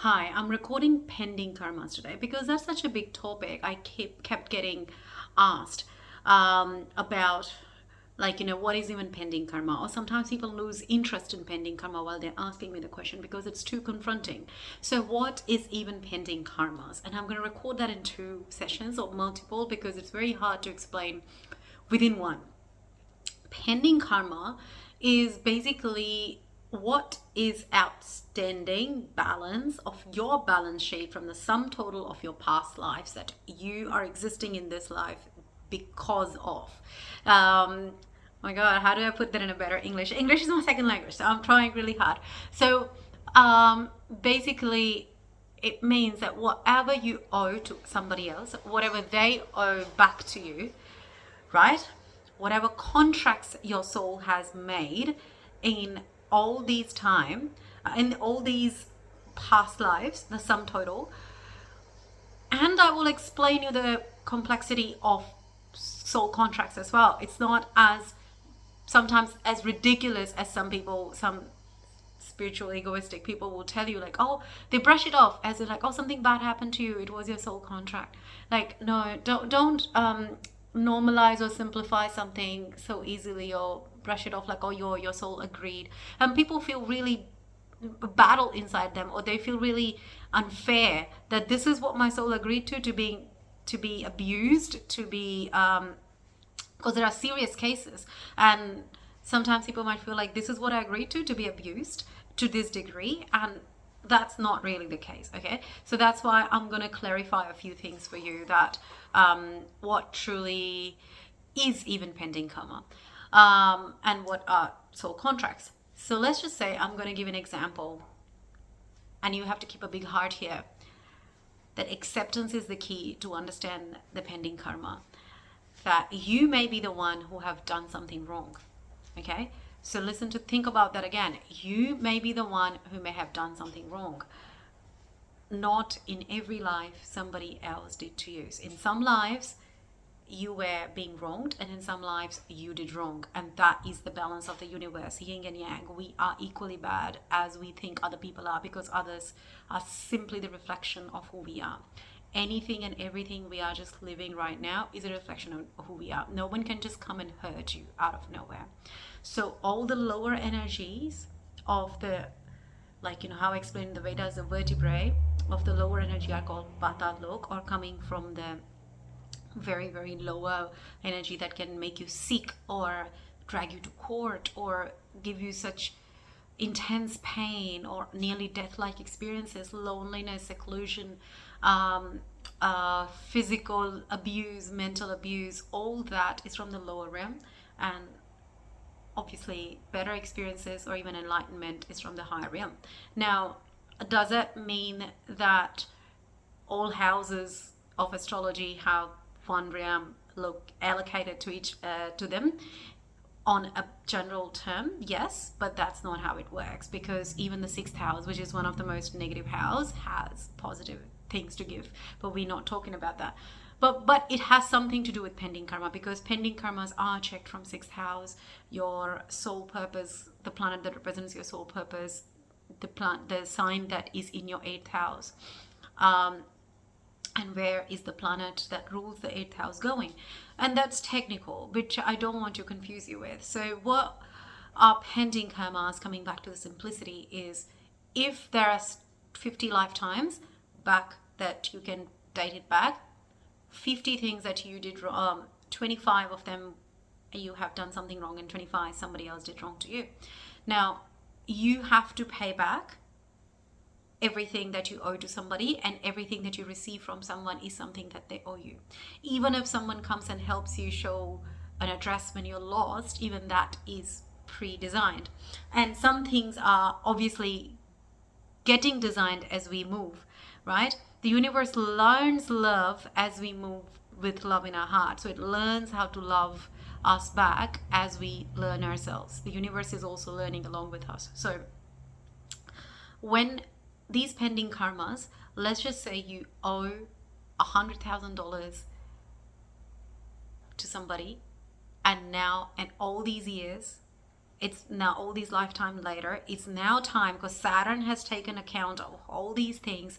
Hi, I'm recording pending karmas today because that's such a big topic. I kept getting asked about, like, what is even pending karma? Or sometimes people lose interest in pending karma while they're asking me the question because it's too confronting. So, what is even pending karmas? And I'm going to record that in two sessions or multiple because it's very hard to explain within one. Pending karma is basically what is outstanding balance of your balance sheet from the sum total of your past lives that you are existing in this life because of. My God, how do I put that in a better English? English is my second language, so I'm trying really hard. So basically, it means that whatever you owe to somebody else, whatever they owe back to you, right? Whatever contracts your soul has made in all these time, in all these past lives, the sum total. And I will explain you the complexity of soul contracts as well. It's not as sometimes as ridiculous as some spiritual egoistic people will tell you, like, oh, they brush it off as if like, oh, something bad happened to you, it was your soul contract. Like, no, don't normalize or simplify something so easily or brush it off like, oh, your soul agreed. And people feel really battle inside them, or they feel really unfair that this is what my soul agreed to be abused, to be because there are serious cases, and sometimes people might feel like this is what I agreed to be abused to this degree, and that's not really the case. Okay, so that's why I'm going to clarify a few things for you, that what truly is even pending karma, and what are soul contracts. So let's just say I'm going to give an example, and you have to keep a big heart here, that acceptance is the key to understand the pending karma, that you may be the one who have done something wrong. Okay, so think about that again. You may be the one who may have done something wrong. Not in every life somebody else did to you. In some lives you were being wronged, and in some lives you did wrong, and that is the balance of the universe, yin and yang. We are equally bad as we think other people are, because others are simply the reflection of who we are. Anything and everything we are just living right now is a reflection of who we are. No one can just come and hurt you out of nowhere. So all the lower energies of the, like, how I explained in the Vedas, the vertebrae of the lower energy are called Patal Lok, or coming from the very, very lower energy that can make you sick or drag you to court or give you such intense pain or nearly death-like experiences, loneliness, seclusion, physical abuse, mental abuse. All that is from the lower realm, and obviously better experiences or even enlightenment is from the higher realm. Now, does that mean that all houses of astrology have one realm allocated to each to them on a general term? Yes, but that's not how it works, because even the sixth house, which is one of the most negative house, has positive things to give, but we're not talking about that. But it has something to do with pending karma, because pending karmas are checked from sixth house, your soul purpose, the planet that represents your soul purpose, the sign that is in your eighth house, and where is the planet that rules the eighth house going. And that's technical, which I don't want to confuse you with. So what are pending karmas, coming back to the simplicity, is if there are 50 lifetimes back that you can date it back, 50 things that you did wrong, 25 of them you have done something wrong, and 25 somebody else did wrong to you. Now you have to pay back everything that you owe to somebody, and everything that you receive from someone is something that they owe you. Even if someone comes and helps you show an address when you're lost, even that is pre-designed. And some things are obviously getting designed as we move, right? The universe learns love as we move with love in our heart. So it learns how to love us back as we learn ourselves. The universe is also learning along with us. So when these pending karmas, let's just say you owe $100,000 to somebody, and all these years it's now all these lifetime later, it's now time, because Saturn has taken account of all these things,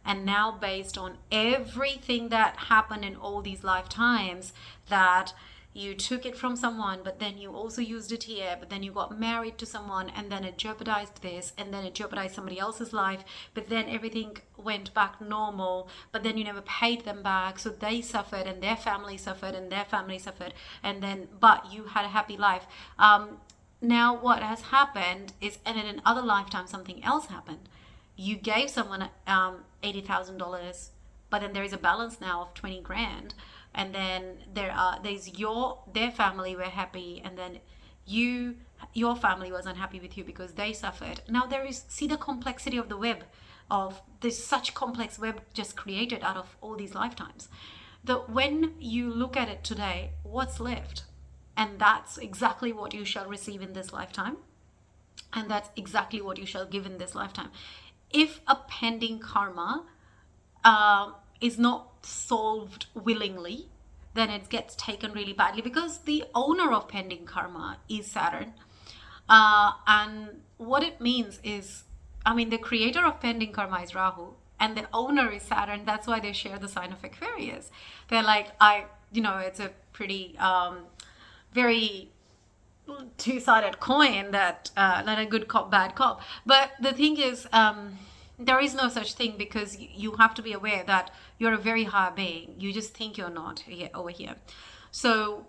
and now based on everything that happened in all these lifetimes, that you took it from someone, but then you also used it here, but then you got married to someone, and then it jeopardized this, and then it jeopardized somebody else's life, but then everything went back normal, but then you never paid them back, so they suffered, and their family suffered, and their family suffered, and then but you had a happy life. Now what has happened is, and in another lifetime something else happened. You gave someone $80,000, but then there is a balance now of 20 grand, and then their family were happy, and then your family was unhappy with you because they suffered. Now there is, see the complexity of the web, of this such complex web just created out of all these lifetimes. When you look at it today, what's left? And that's exactly what you shall receive in this lifetime, and that's exactly what you shall give in this lifetime. If a pending karma is not solved willingly, then it gets taken really badly, because the owner of pending karma is Saturn. And what it means is, I mean, the creator of pending karma is Rahu, and the owner is Saturn. That's why they share the sign of Aquarius. They're like, it's a pretty, very two-sided coin, that not a good cop, bad cop. But the thing is, there is no such thing, because you have to be aware that you're a very high being. You just think you're not here, over here. So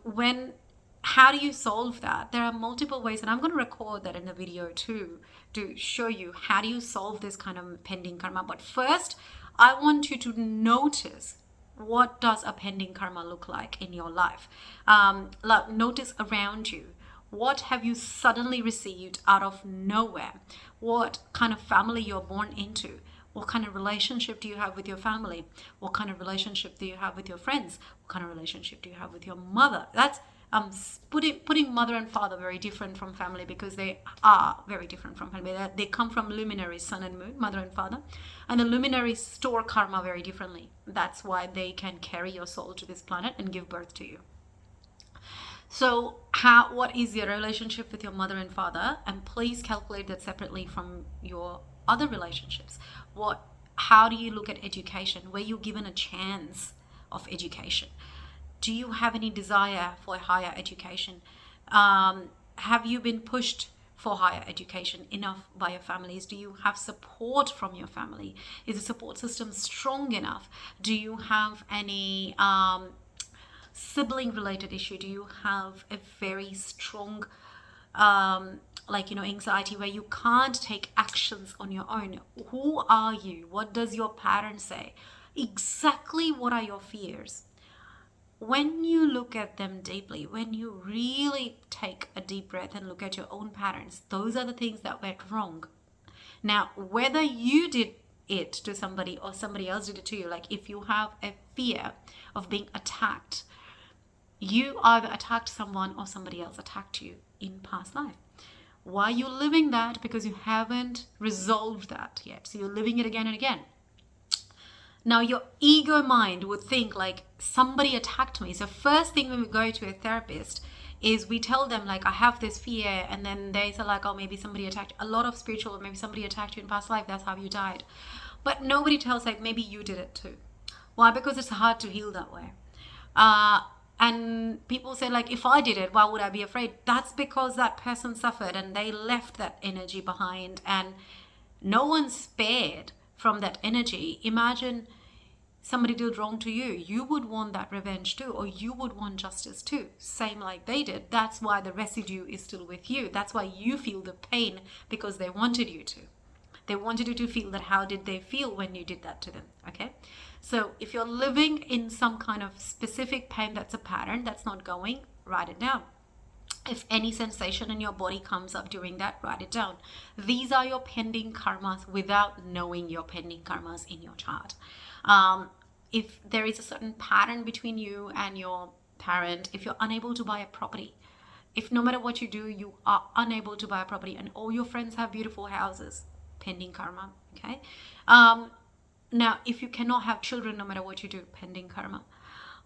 how do you solve that? There are multiple ways, and I'm going to record that in the video too, to show you how do you solve this kind of pending karma. But first, I want you to notice, what does a pending karma look like in your life? Notice around you. What have you suddenly received out of nowhere? What kind of family you're born into? What kind of relationship do you have with your family? What kind of relationship do you have with your friends? What kind of relationship do you have with your mother? That's putting mother and father very different from family, because they are very different from family. They come from luminaries, sun and moon, mother and father. And the luminaries store karma very differently. That's why they can carry your soul to this planet and give birth to you. So what is your relationship with your mother and father? And please calculate that separately from your other relationships. How do you look at education? Were you given a chance of education? Do you have any desire for higher education? Have you been pushed for higher education enough by your families? Do you have support from your family? Is the support system strong enough? Do you have any sibling related issue? Do you have a very strong anxiety where you can't take actions on your own? Who are you? What does your pattern say? Exactly what are your fears? When you look at them deeply, when you really take a deep breath and look at your own patterns, those are the things that went wrong. Now, whether you did it to somebody or somebody else did it to you, like if you have a fear of being attacked, you either attacked someone or somebody else attacked you in past life. Why are you living that? Because you haven't resolved that yet. So you're living it again and again. Now your ego mind would think like, somebody attacked me. So first thing when we go to a therapist is we tell them like, I have this fear, and then they say like, oh, maybe somebody attacked. A lot of spiritual, maybe somebody attacked you in past life, that's how you died. But nobody tells like, maybe you did it too. Why? Because it's hard to heal that way. And people say like, if I did it, why would I be afraid? That's because that person suffered and they left that energy behind, and no one's spared from that energy. Imagine somebody did wrong to you. You would want that revenge too, or you would want justice too, same like they did. That's why the residue is still with you. That's why you feel the pain, because they wanted you to. They wanted you to feel that. How did they feel when you did that to them? Okay. So if you're living in some kind of specific pain, that's a pattern that's not going, write it down. If any sensation in your body comes up during that, write it down. These are your pending karmas without knowing your pending karmas in your chart. If there is a certain pattern between you and your parent, if you're unable to buy a property, if no matter what you do, you are unable to buy a property, and all your friends have beautiful houses, pending karma, okay? Now, if you cannot have children no matter what you do, pending karma.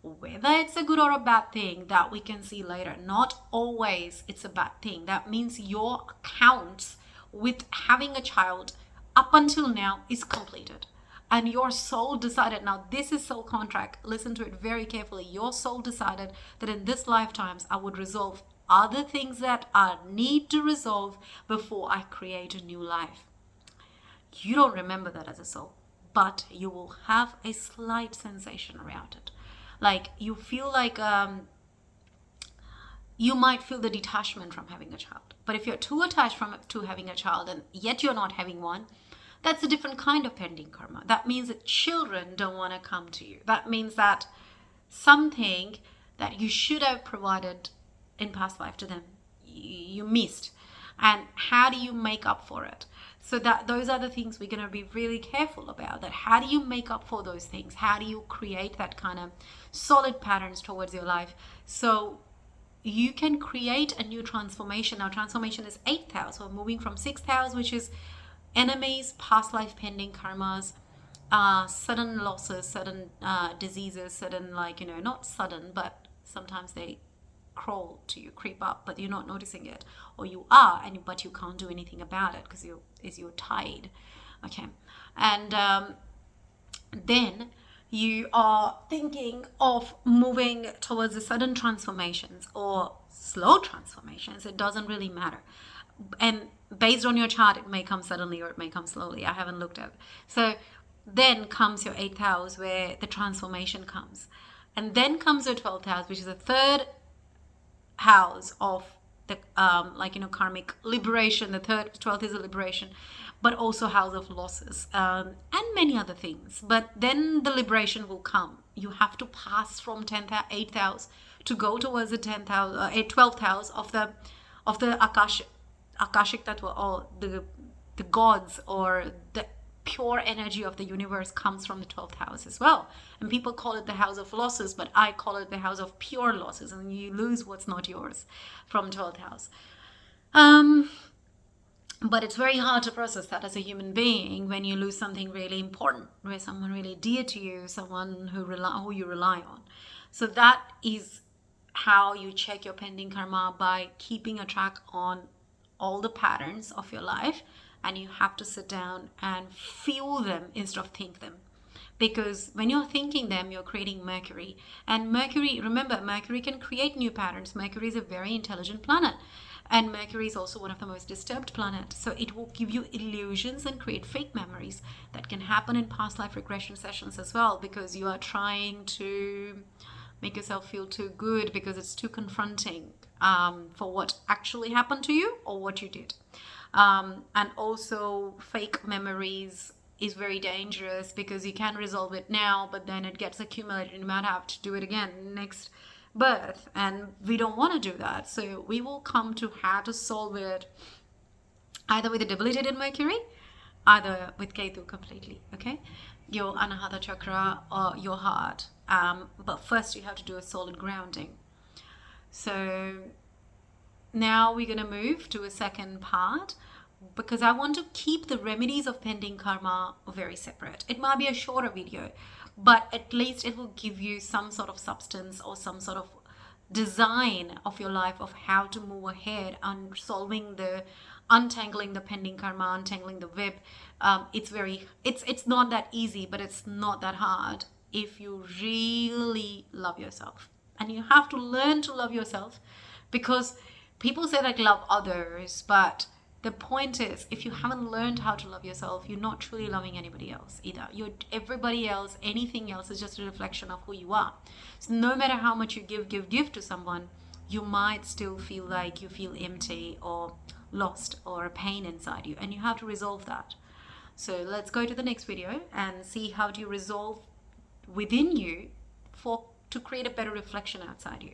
Whether it's a good or a bad thing, that we can see later. Not always it's a bad thing. That means your account with having a child up until now is completed. And your soul decided, now this is soul contract, listen to it very carefully. Your soul decided that in this lifetimes I would resolve other things that I need to resolve before I create a new life. You don't remember that as a soul, but you will have a slight sensation around it. Like you feel like you might feel the detachment from having a child. But if you're too attached to having a child and yet you're not having one, that's a different kind of pending karma. That means that children don't want to come to you. That means that something that you should have provided in past life to them, you missed. And how do you make up for it? So that those are the things we're going to be really careful about. That how do you make up for those things? How do you create that kind of solid patterns towards your life? So you can create a new transformation. Now transformation is 8th house. So moving from 6th house, which is enemies, past life pending karmas, sudden losses, sudden diseases, sudden, like, not sudden, but sometimes they crawl to you, creep up, but you're not noticing it, or you are, but you can't do anything about it because you're tied. Okay, and then you are thinking of moving towards the sudden transformations or slow transformations. It doesn't really matter. And based on your chart, it may come suddenly or it may come slowly. I haven't looked at it. So then comes your 8th house where the transformation comes. And then comes your 12th house, which is the third house of the karmic liberation. The 12th is a liberation, but also house of losses, and many other things. But then the liberation will come. You have to pass from 8th house to go towards the 12th house of the Akashic Tattva, or the gods, or the pure energy of the universe comes from the 12th house as well. And people call it the house of losses, but I call it the house of pure losses, and you lose what's not yours from 12th house. But it's very hard to process that as a human being when you lose something really important, where someone really dear to you, someone who you rely on. So that is how you check your pending karma, by keeping a track on all the patterns of your life, and you have to sit down and feel them instead of think them. Because when you're thinking them, you're creating Mercury. And Mercury, remember, Mercury can create new patterns. Mercury is a very intelligent planet. And Mercury is also one of the most disturbed planets. So it will give you illusions and create fake memories that can happen in past life regression sessions as well, because you are trying to make yourself feel too good because it's too confronting for what actually happened to you or what you did. And also fake memories is very dangerous because you can resolve it now, but then it gets accumulated and you might have to do it again next birth, and we don't want to do that. So we will come to how to solve it either with a debilitated Mercury, either with Ketu completely, okay? Your Anahata chakra or your heart. But first you have to do a solid grounding. So now we're going to move to a second part, because I want to keep the remedies of pending karma very separate. It might be a shorter video, but at least it will give you some sort of substance or some sort of design of your life of how to move ahead on untangling the pending karma, untangling the web. It's not that easy, but it's not that hard if you really love yourself. And you have to learn to love yourself, because people say like love others, but the point is, if you haven't learned how to love yourself, you're not truly loving anybody else either. Everybody else, anything else is just a reflection of who you are. So no matter how much you give to someone, you might still feel like you feel empty or lost or a pain inside you, and you have to resolve that. So let's go to the next video and see how do you resolve within you to create a better reflection outside you.